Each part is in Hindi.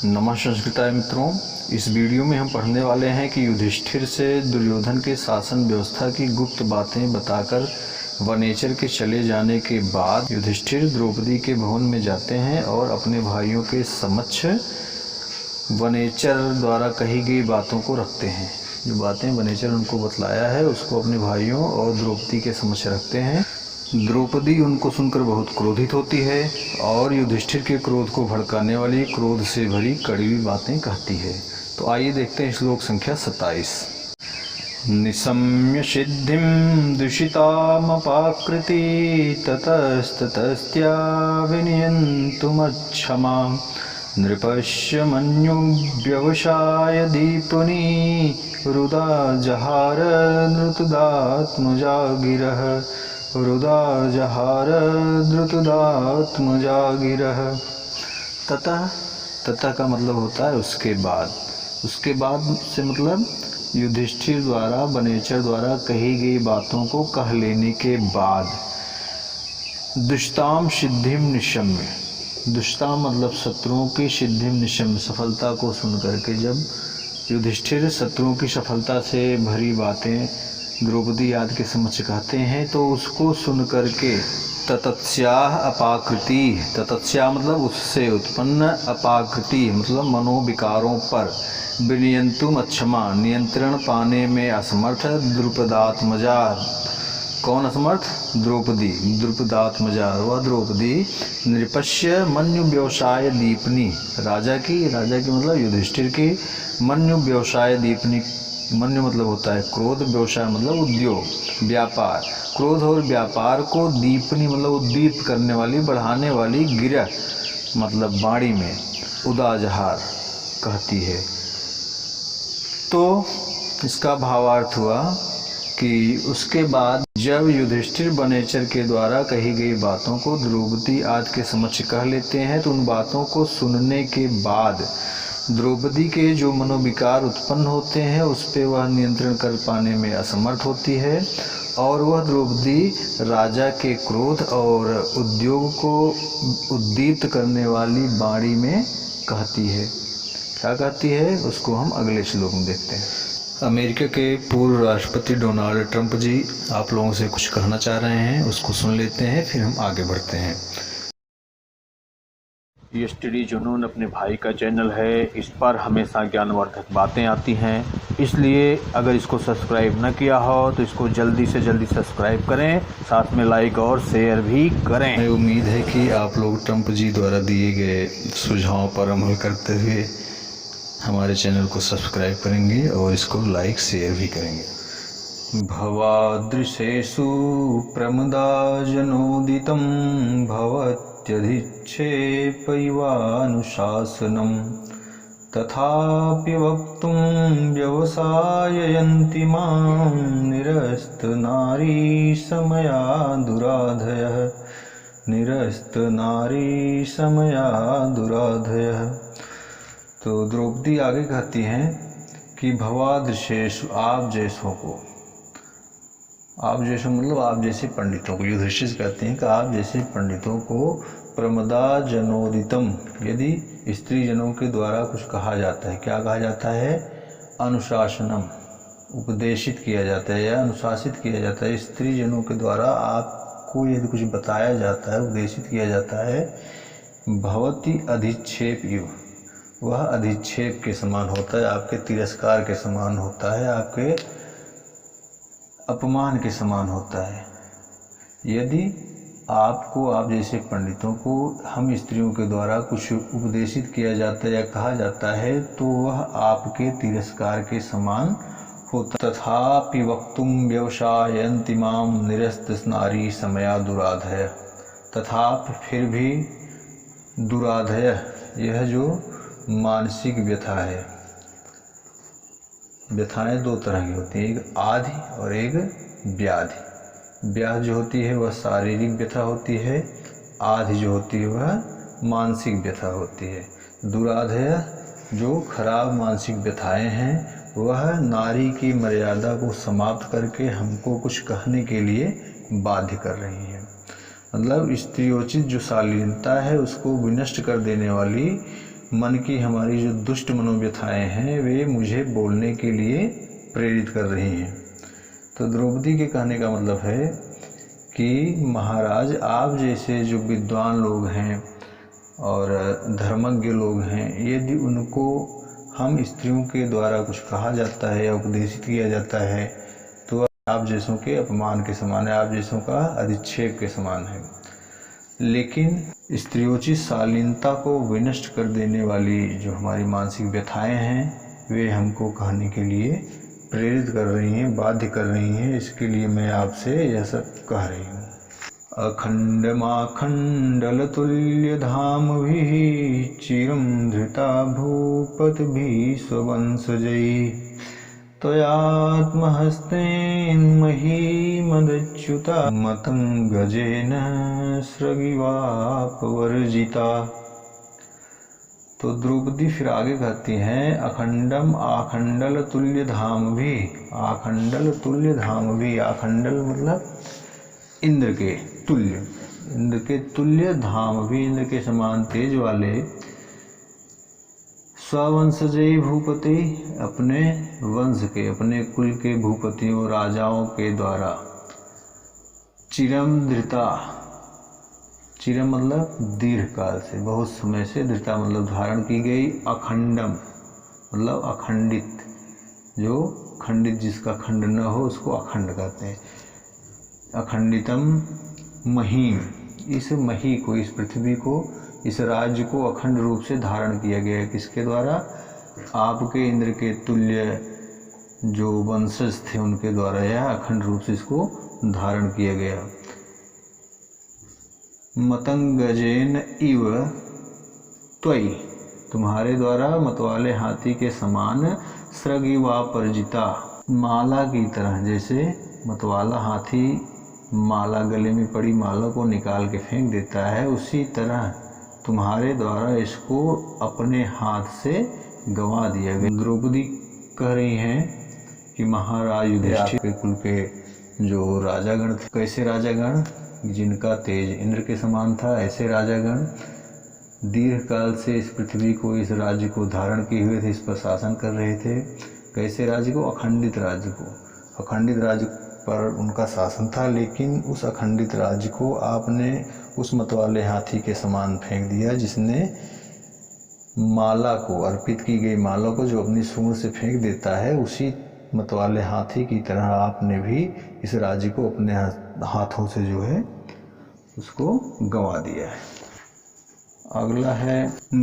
नमस्कार मित्रों, इस वीडियो में हम पढ़ने वाले हैं कि युधिष्ठिर से दुर्योधन के शासन व्यवस्था की गुप्त बातें बताकर वनेचर के चले जाने के बाद युधिष्ठिर द्रौपदी के भवन में जाते हैं और अपने भाइयों के समक्ष वनेचर द्वारा कही गई बातों को रखते हैं। जो बातें वनेचर उनको बतलाया है उसको अपने भाइयों और द्रौपदी के समक्ष रखते हैं। द्रौपदी उनको सुनकर बहुत क्रोधित होती है और युधिष्ठिर के क्रोध को भड़काने वाली क्रोध से भरी कड़वी बातें कहती है। तो आइए देखते हैं श्लोक संख्या 27। निशम्य सिद्धिं दूषितामपाकृति ततस्ततस्त्या विनियन्तुमक्षमा नृपस्य मन्युव्यवसाय दीपनी रुदा जहार नृतदात्मजा गिरः रुदा जहार द्रुतदात्मजा गिरः। ततः का मतलब होता है उसके बाद। उसके बाद से मतलब युधिष्ठिर द्वारा वनेचर द्वारा कही गई बातों को कह लेने के बाद दुष्टाम सिद्धिम निशम्य। दुष्टाम मतलब शत्रुओं की, सिद्धिम निशम्य सफलता को सुन करके जब युधिष्ठिर शत्रुओं की सफलता से भरी बातें द्रौपदी आदि के समक्ष कहते हैं तो उसको सुन करके ततस्याः अपाकृति, ततस्या मतलब उससे उत्पन्न, अपाकृति मतलब मनोविकारों पर, विनियंतुम अक्षमा नियंत्रण पाने में असमर्थ, द्रुपदात्मजा कौन असमर्थ? द्रौपदी। द्रुपदात्मजा वह द्रौपदी नृपस्य मन्यु व्यवसाय दीपनी, राजा की मतलब युधिष्ठिर की मन्यु व्यवसाय दीपनी। मन्यु मतलब होता है क्रोध, व्यवसाय मतलब उद्योग, व्यापार। क्रोध और व्यापार को दीपनी मतलब उद्दीप्त करने वाली, बढ़ाने वाली, गिरह मतलब बाणी में उदाजहार कहती है। तो इसका भावार्थ हुआ कि उसके बाद जब युधिष्ठिर वनेचर के द्वारा कही गई बातों को द्रौपदी आदि के समक्ष कह लेते हैं तो उन बातों को सुनने के बाद द्रौपदी के जो मनोविकार उत्पन्न होते हैं उस पर वह नियंत्रण कर पाने में असमर्थ होती है और वह द्रौपदी राजा के क्रोध और उद्योग को उद्दीप्त करने वाली बाणी में कहती है। क्या कहती है उसको हम अगले श्लोक में देखते हैं। अमेरिका के पूर्व राष्ट्रपति डोनाल्ड ट्रंप जी आप लोगों से कुछ कहना चाह रहे हैं, उसको सुन लेते हैं फिर हम आगे बढ़ते हैं। ये स्टडी जुनून अपने भाई का चैनल है, इस पर हमेशा ज्ञानवर्धक बातें आती हैं, इसलिए अगर इसको सब्सक्राइब न किया हो तो इसको जल्दी से जल्दी सब्सक्राइब करें, साथ में लाइक और शेयर भी करें। मैं उम्मीद है कि आप लोग ट्रंप जी द्वारा दिए गए सुझावों पर अमल करते हुए हमारे चैनल को सब्सक्राइब करेंगे और इसको लाइक शेयर भी करेंगे। भवादृशेषु प्रमदा जनोदितं भवत्यधिक्षेपैवानुशासनं तथापि वक्तुं व्यवसाययन्ति मां निरस्तनारी समया दुराधयः निरस्तनारी समया दुराधयः। तो द्रौपदी आगे कहती हैं कि भवादृशेषु आप जैसों को, आप जैसे मतलब आप जैसे पंडितों को, युधिष्ठिर कहते हैं कि आप जैसे पंडितों को प्रमदा जनोदितम, यदि स्त्री जनों के द्वारा कुछ कहा जाता है, क्या कहा जाता है? अनुशासनम, उपदेशित किया जाता है या अनुशासित किया जाता है। स्त्री जनों के द्वारा आपको यदि कुछ बताया जाता है, उपदेशित किया जाता है, भवति अधिक्षेप युव, वह अधिक्षेप के समान होता है, आपके तिरस्कार के समान होता है, आपके अपमान के समान होता है। यदि आपको, आप जैसे पंडितों को हम स्त्रियों के द्वारा कुछ उपदेशित किया जाता है या कहा जाता है तो वह आपके तिरस्कार के समान होता। तथापि वक्तुम व्यवसायन्ति मां निरस्तनारी समया दुराधय, तथापि फिर भी दुराधय, यह जो मानसिक व्यथा है, व्यथाएं दो तरह की होती हैं, एक आधि और एक व्याधि। व्याधि जो होती है वह शारीरिक व्यथा होती है, आधि जो होती है वह मानसिक व्यथा होती है। दुराधय जो खराब मानसिक व्यथाएं हैं वह नारी की मर्यादा को समाप्त करके हमको कुछ कहने के लिए बाध्य कर रही हैं। मतलब स्त्रियोचित जो शालीनता है उसको विनष्ट कर देने वाली मन की हमारी जो दुष्ट मनोव्यथाएं हैं वे मुझे बोलने के लिए प्रेरित कर रही हैं। तो द्रौपदी के कहने का मतलब है कि महाराज, आप जैसे जो विद्वान लोग हैं और धर्मज्ञ लोग हैं, यदि उनको हम स्त्रियों के द्वारा कुछ कहा जाता है या उपदेशित किया जाता है तो आप जैसों के अपमान के समान है, आप जैसों का अधिक्षेप के समान है। लेकिन स्त्रियोचित शालीनता को विनष्ट कर देने वाली जो हमारी मानसिक व्यथाएं हैं वे हमको कहने के लिए प्रेरित कर रही हैं, बाध्य कर रही हैं। इसके लिए मैं आपसे यह सब कह रही हूँ। अखंडमाखंडल तुल्य धाम भी चिरं धृता भूपतिभिः स्ववंशजैः त्वयात्महस्तेन महीमदच्युता मतंगजेन स्रगिवापवर्जिता। तो द्रौपदी फिर आगे कहती हैं, अखंडम आखंडल तुल्य धाम भी, आखंडल तुल्य धाम भी, आखंडल मतलब इंद्र के तुल्य, इंद्र के तुल्य धाम भी, इंद्र के समान तेज वाले, स्ववंशजयी भूपति, अपने वंश के, अपने कुल के भूपतियों राजाओं के द्वारा, चिरम धृता, चिरम मतलब दीर्घ काल से, बहुत समय से, धृता मतलब धारण की गई, अखंडम मतलब अखंडित, जो खंडित जिसका खंड न हो उसको अखंड कहते हैं। अखंडितम महीम, इस मही को, इस पृथ्वी को, इस राज्य को अखंड रूप से धारण किया गया है। किसके द्वारा? आपके इंद्र के तुल्य जो वंशज थे उनके द्वारा यह अखंड रूप से इसको धारण किया गया। मतंगजेन इव त्वयि, तुम्हारे द्वारा मतवाले हाथी के समान, स्रगिवा परजिता, माला की तरह, जैसे मतवाला हाथी माला, गले में पड़ी माला को निकाल के फेंक देता है, उसी तरह तुम्हारे द्वारा इसको अपने हाथ से गंवा दिया गया। द्रौपदी कह रही हैं कि महाराज युधिष्ठिर के कुल के जो राजागण थे, कैसे राजागण? जिनका तेज इंद्र के समान था, ऐसे राजागण दीर्घ काल से इस पृथ्वी को, इस राज्य को धारण किए हुए थे, इस पर शासन कर रहे थे। कैसे राज्य को? अखंडित राज्य को। अखंडित राज्य पर उनका शासन था, लेकिन उस अखंडित राज्य को आपने उस मतवाले हाथी के समान फेंक दिया, जिसने माला को, अर्पित की गई माला को जो अपनी सूंड से फेंक देता है, उसी मतवाले हाथी की तरह आपने भी इस राज्य को अपने हाथों से जो है उसको गंवा दिया है। अगला है,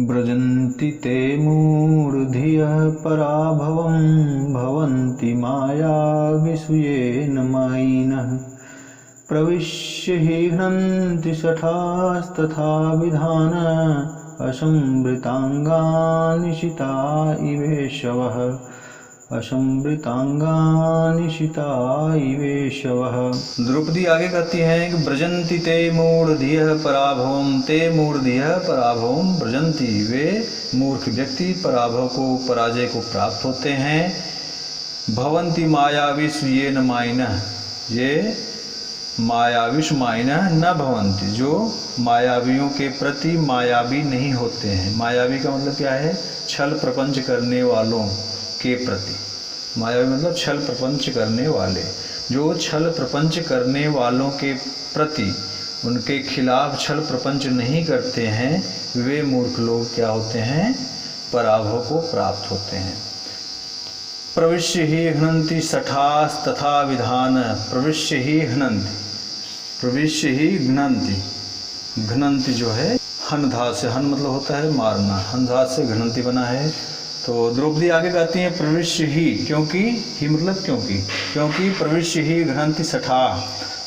ब्रजन्ति ते मूढ़धियः पराभवं भवन्ति माया विसूयेन मायिनः प्रविश्य हि घ्नन्ति शठास्तथा विधान असंवृतांगानिशिता इवेशवः, असंवृतांगानिशिता इवेशवः। द्रौपदी आगे कहती हैं कि ब्रजन्ति ते मूढ़धियः पराभवं, ते मूढ़धियः पराभवं ब्रजन्ति, वे मूर्ख व्यक्ति पराभव को, पराजय को प्राप्त होते हैं। भवन्ति मायाविषयेन मायिनः, ये मायाविष मायिनः न भवन्ति, जो मायावियों के प्रति मायावी नहीं होते हैं। मायावी का मतलब क्या है? छल प्रपंच करने वालों के प्रति। मायावी मतलब छल प्रपंच करने वाले, जो छल प्रपंच करने वालों के प्रति, उनके खिलाफ छल प्रपंच नहीं करते हैं, वे मूर्ख लोग क्या होते हैं? पराभव को प्राप्त होते हैं। प्रविश्य ही घ्नन्ति शठास तथा विधान, प्रविश्य ही घ्नन्ति, प्रविश्य ही घ्नन्ति, घ्नन्ति जो है हन धातु से, हन मतलब होता है मारना, हन धातु से घ्नन्ति बना है। तो द्रौपदी आगे कहती हैं प्रविश्य ही, क्योंकि, ही मतलब क्योंकि, क्योंकि प्रविश्य ही घ्नन्ति शठा,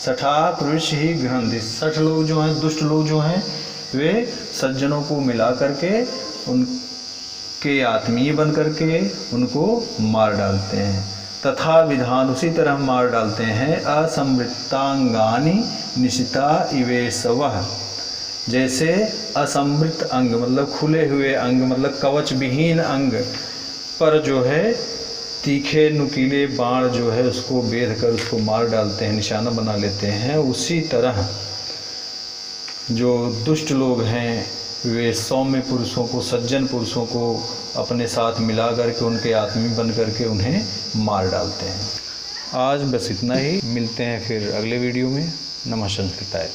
शठा प्रविश्य ही घ्नन्ति, शठ लोग जो हैं, दुष्ट लोग जो हैं, वे सज्जनों को मिला करके उनके आत्मीय बन करके उनको मार डालते हैं। तथा विधान, उसी तरह मार डालते हैं। असंवृत्तांगानि निशिता इवेशवः, जैसे असंवृत अंग मतलब खुले हुए अंग, मतलब कवच विहीन अंग पर जो है तीखे नुकीले बाण जो है उसको बेध कर उसको मार डालते हैं, निशाना बना लेते हैं, उसी तरह जो दुष्ट लोग हैं वे सौम्य पुरुषों को, सज्जन पुरुषों को अपने साथ मिला करके उनके आत्मी बन करके उन्हें मार डालते हैं। आज बस इतना ही, मिलते हैं फिर अगले वीडियो में। नमः संस्कृताय।